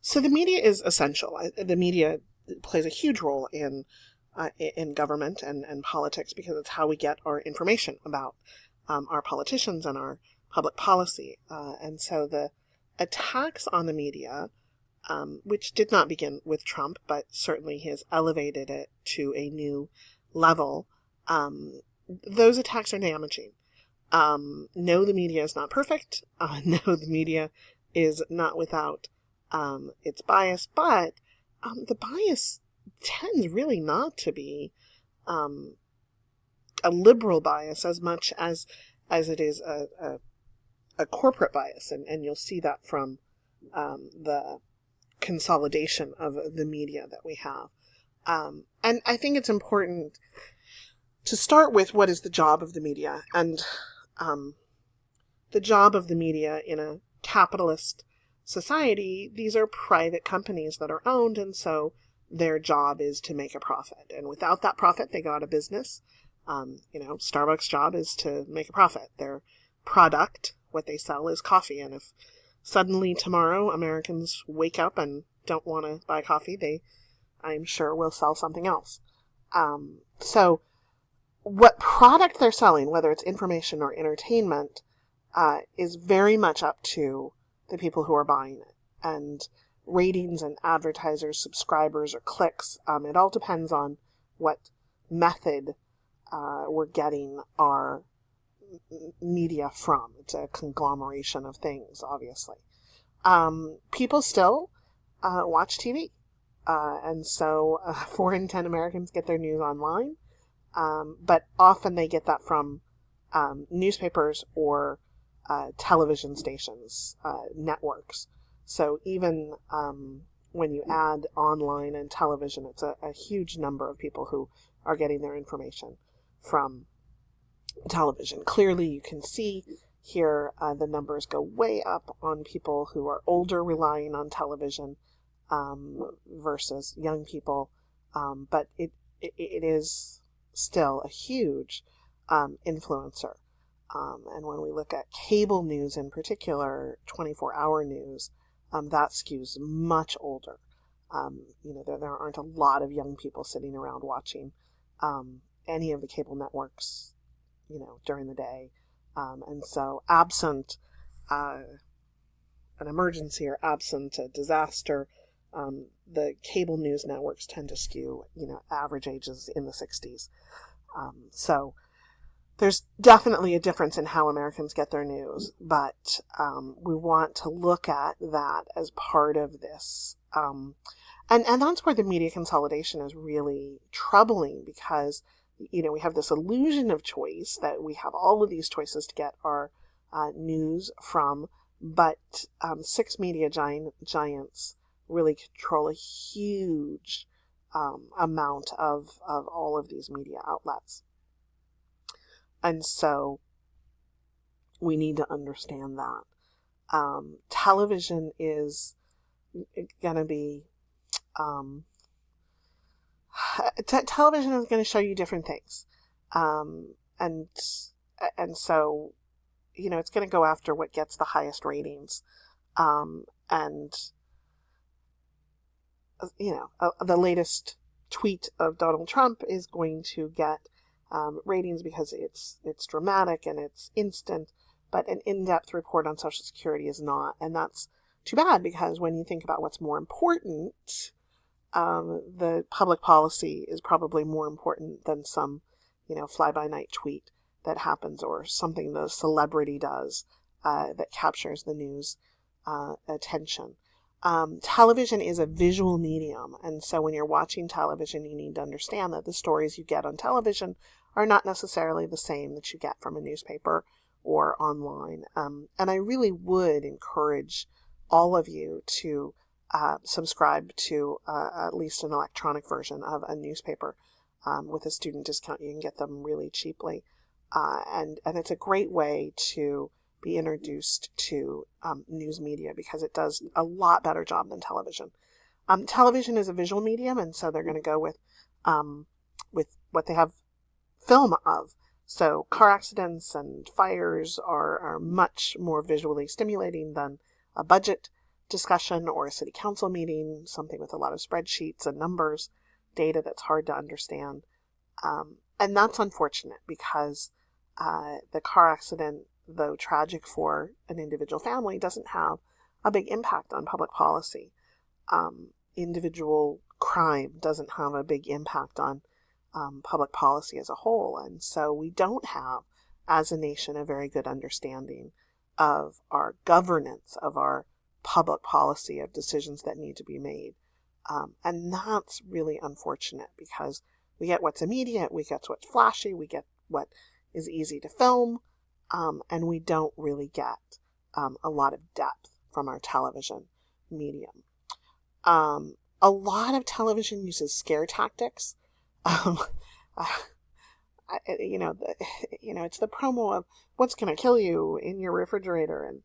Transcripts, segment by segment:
So the media is essential. The media plays a huge role in government and politics because it's how we get our information about our politicians and our public policy. And so the attacks on the media, which did not begin with Trump, but certainly he has elevated it to a new level, those attacks are damaging. No, the media is not perfect. No, the media is not without its bias, but the bias tends really not to be a liberal bias as much as it is a corporate bias, and you'll see that from the consolidation of the media that we have. And I think it's important to start with what is the job of the media, and the job of the media in a capitalist society. These are private companies that are owned, and so their job is to make a profit. And without that profit, they go out of business. Starbucks' job is to make a profit. Their product, what they sell, is coffee. And if suddenly tomorrow Americans wake up and don't want to buy coffee, I'm sure, will sell something else. So what product they're selling, whether it's information or entertainment, is very much up to the people who are buying it. And ratings and advertisers, subscribers, or clicks, it all depends on what method we're getting our media from. It's a conglomeration of things, obviously. People still watch TV. And so 4 in 10 Americans get their news online. But often they get that from newspapers or television stations, networks. So even when you add online and television, it's a huge number of people who are getting their information from television. Clearly, you can see here the numbers go way up on people who are older relying on television versus young people. But it is still a huge influencer. And when we look at cable news in particular, 24-hour news, that skews much older. There aren't a lot of young people sitting around watching any of the cable networks, during the day. And so absent an emergency or absent a disaster, the cable news networks tend to skew, average ages in the 60s. So there's definitely a difference in how Americans get their news, but we want to look at that as part of this. And that's where the media consolidation is really troubling, because, we have this illusion of choice, that we have all of these choices to get our news from, but 6 media giants really control a huge amount of all of these media outlets. And so we need to understand that. Television is going to be, television is going to show you different things. And so, it's going to go after what gets the highest ratings. And, the latest tweet of Donald Trump is going to get ratings because it's dramatic and it's instant, but an in-depth report on Social Security is not. And that's too bad, because when you think about what's more important, the public policy is probably more important than some, fly-by-night tweet that happens, or something the celebrity does that captures the news attention. Television is a visual medium, and so when you're watching television, you need to understand that the stories you get on television are not necessarily the same that you get from a newspaper or online. And I really would encourage all of you to subscribe to at least an electronic version of a newspaper. With a student discount, you can get them really cheaply. And it's a great way to be introduced to news media, because it does a lot better job than television. Television is a visual medium, and so they're going to go with what they have film of. So car accidents and fires are much more visually stimulating than a budget discussion or a city council meeting, something with a lot of spreadsheets and numbers, data that's hard to understand. And that's unfortunate because the car accident, though tragic for an individual family, doesn't have a big impact on public policy. Individual crime doesn't have a big impact on public policy as a whole. And so we don't have, as a nation, a very good understanding of our governance, of our public policy, of decisions that need to be made. And that's really unfortunate because we get what's immediate, we get what's flashy, we get what is easy to film, and we don't really get a lot of depth from our television medium. A lot of television uses scare tactics. It's the promo of what's going to kill you in your refrigerator, and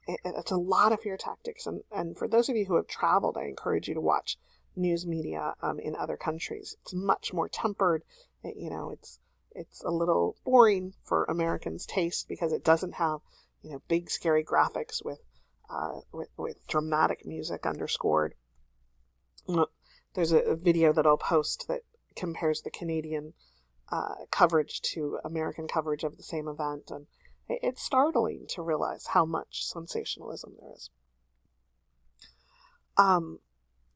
it's a lot of fear tactics. And for those of you who have traveled, I encourage you to watch news media in other countries. It's much more tempered. It's a little boring for Americans' taste because it doesn't have big scary graphics with dramatic music underscored. There's a video that I'll post that compares the Canadian coverage to American coverage of the same event, and it's startling to realize how much sensationalism there is.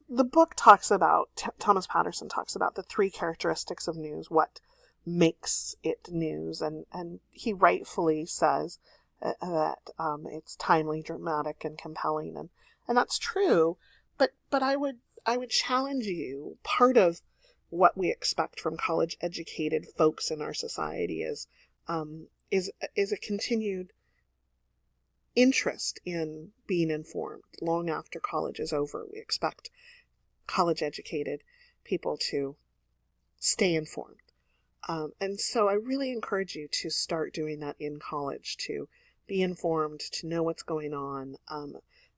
The book talks about, Thomas Patterson talks about the 3 characteristics of news, what makes it news, and he rightfully says that it's timely, dramatic, and compelling, and that's true, but I would challenge you. Part of what we expect from college-educated folks in our society is a continued interest in being informed long after college is over. We expect college-educated people to stay informed. And so I really encourage you to start doing that in college, to be informed, to know what's going on,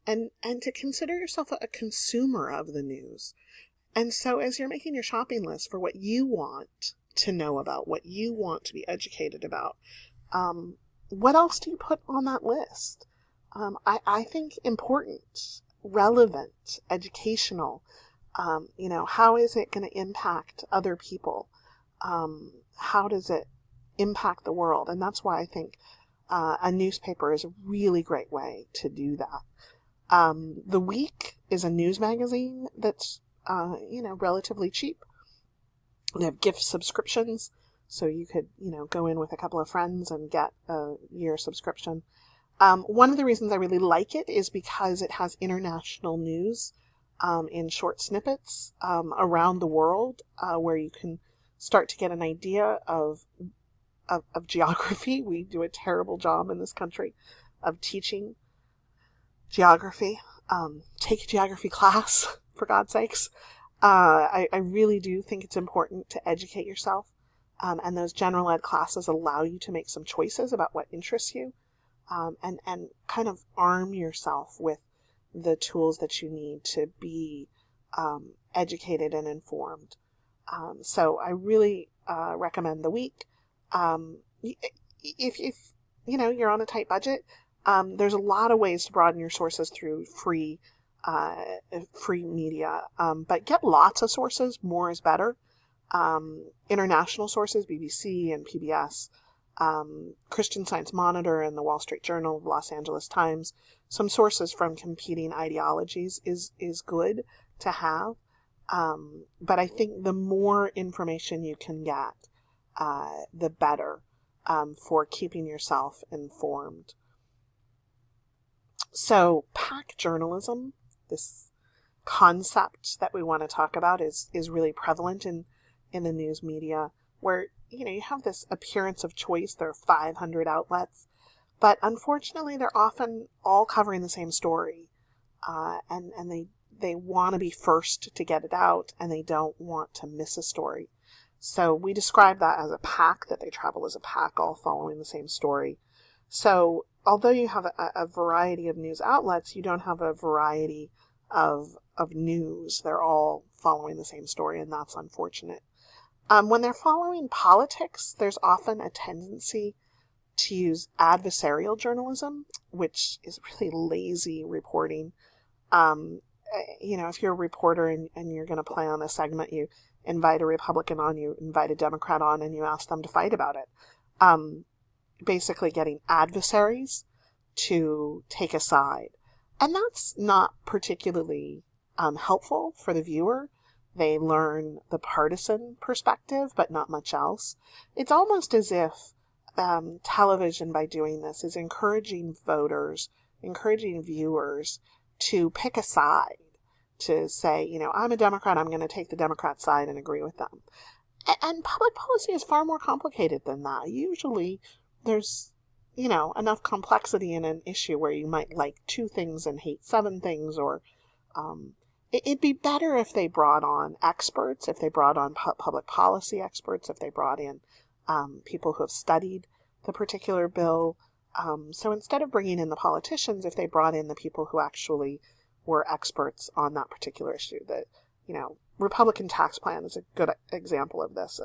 and to consider yourself a consumer of the news. And so as you're making your shopping list for what you want to know about, what you want to be educated about, what else do you put on that list? I think important, relevant, educational, how is it going to impact other people? How does it impact the world? And that's why I think a newspaper is a really great way to do that. The Week is a news magazine that's relatively cheap. They have gift subscriptions, so you could, go in with a couple of friends and get a year subscription. One of the reasons I really like it is because it has international news in short snippets around the world, where you can start to get an idea of geography. We do a terrible job in this country of teaching geography. Take a geography class, for God's sakes. I really do think it's important to educate yourself. And those general ed classes allow you to make some choices about what interests you, and kind of arm yourself with the tools that you need to be educated and informed. So I really recommend The Week. If you're on a tight budget, there's a lot of ways to broaden your sources through free media, but get lots of sources. More is better. International sources, BBC and PBS, Christian Science Monitor and the Wall Street Journal, Los Angeles Times. Some sources from competing ideologies is good to have. But I think the more information you can get, the better for keeping yourself informed. So PAC journalism, this concept that we want to talk about, is really prevalent in the news media, where you have this appearance of choice. There are 500 outlets, but unfortunately they're often all covering the same story, and they want to be first to get it out, and they don't want to miss a story. So we describe that as a pack, that they travel as a pack, all following the same story. So although you have a variety of news outlets, you don't have a variety of news. They're all following the same story, and that's unfortunate. When they're following politics, there's often a tendency to use adversarial journalism, which is really lazy reporting. If you're a reporter and you're going to play on a segment, you invite a Republican on, you invite a Democrat on, and you ask them to fight about it. Basically getting adversaries to take a side. And that's not particularly helpful for the viewer. They learn the partisan perspective, but not much else. It's almost as if television, by doing this, is encouraging voters, encouraging viewers to pick a side, to say, I'm a Democrat, I'm going to take the Democrat side and agree with them. And public policy is far more complicated than that. Usually there's, enough complexity in an issue where you might like 2 things and hate 7 things, or it'd be better if they brought on experts, if they brought on public policy experts, if they brought in people who have studied the particular bill. So instead of bringing in the politicians, if they brought in the people who actually were experts on that particular issue. The Republican tax plan is a good example of this.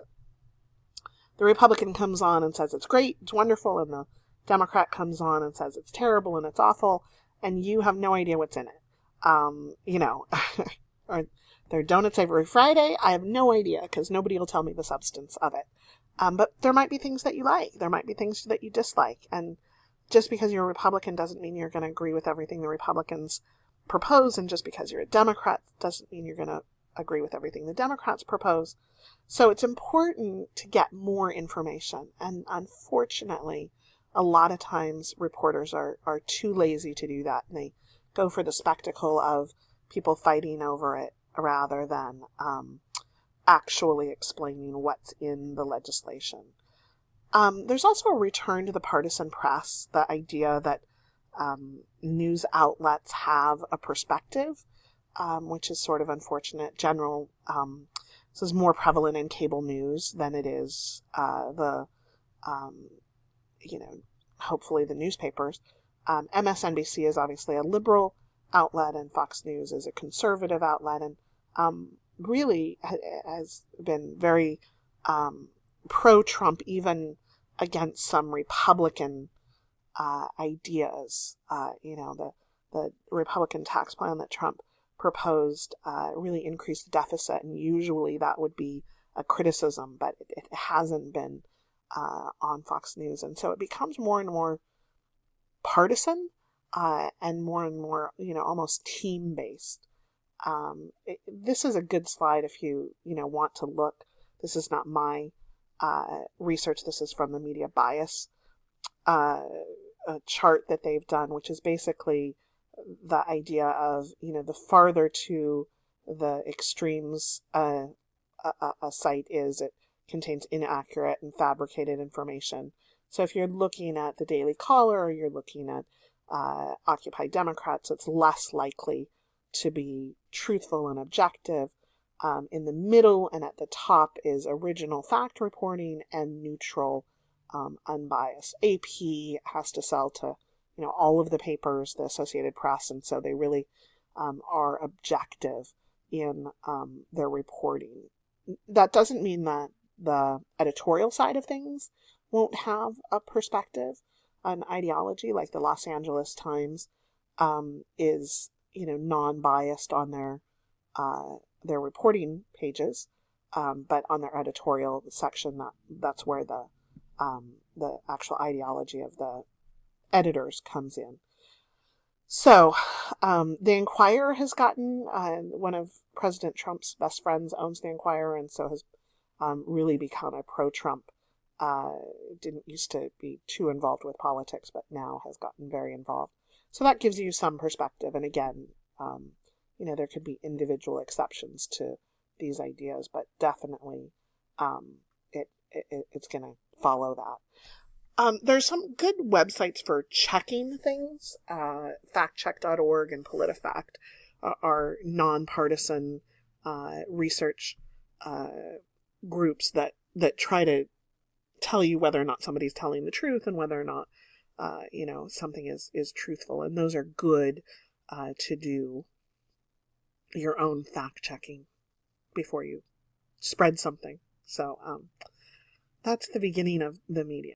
The Republican comes on and says it's great, it's wonderful, and the Democrat comes on and says it's terrible and it's awful, and you have no idea what's in it. Or there are donuts every Friday. I have no idea because nobody will tell me the substance of it. But there might be things that you like. There might be things that you dislike. And just because you're a Republican doesn't mean you're going to agree with everything the Republicans propose. And just because you're a Democrat doesn't mean you're going to agree with everything the Democrats propose. So it's important to get more information. And unfortunately, a lot of times reporters are too lazy to do that. And they go for the spectacle of people fighting over it rather than actually explaining what's in the legislation. There's also a return to the partisan press, the idea that news outlets have a perspective, which is sort of unfortunate. This is more prevalent in cable news than it is hopefully the newspapers. MSNBC is obviously a liberal outlet, and Fox News is a conservative outlet, and really has been very pro-Trump, even against some Republican ideas. The Republican tax plan that Trump proposed really increased the deficit, and usually that would be a criticism, but it hasn't been on Fox News. And so it becomes more and more partisan and more, almost team-based. This is a good slide if you, want to look. This is not my research. This is from the Media Bias a chart that they've done, which is basically the idea of, the farther to the extremes a site is, it contains inaccurate and fabricated information. So if you're looking at the Daily Caller or you're looking at Occupy Democrats, it's less likely to be truthful and objective. In the middle and at the top is original fact reporting and neutral, unbiased. AP has to sell to, all of the papers, the Associated Press, and so they really are objective in their reporting. That doesn't mean that the editorial side of things won't have a perspective, an ideology. Like the Los Angeles Times is, non-biased on their reporting pages, but on their editorial section, that's where the actual ideology of the editors comes in. So, the Enquirer has gotten, one of President Trump's best friends owns the Enquirer, and so has really become a pro-Trump. Didn't used to be too involved with politics, but now has gotten very involved. So that gives you some perspective. And again, there could be individual exceptions to these ideas, but definitely it's going to follow that. There's some good websites for checking things. Factcheck.org and PolitiFact are nonpartisan research groups that try to tell you whether or not somebody's telling the truth and whether or not something is truthful. And those are good to do your own fact checking before you spread something. So that's the beginning of the media.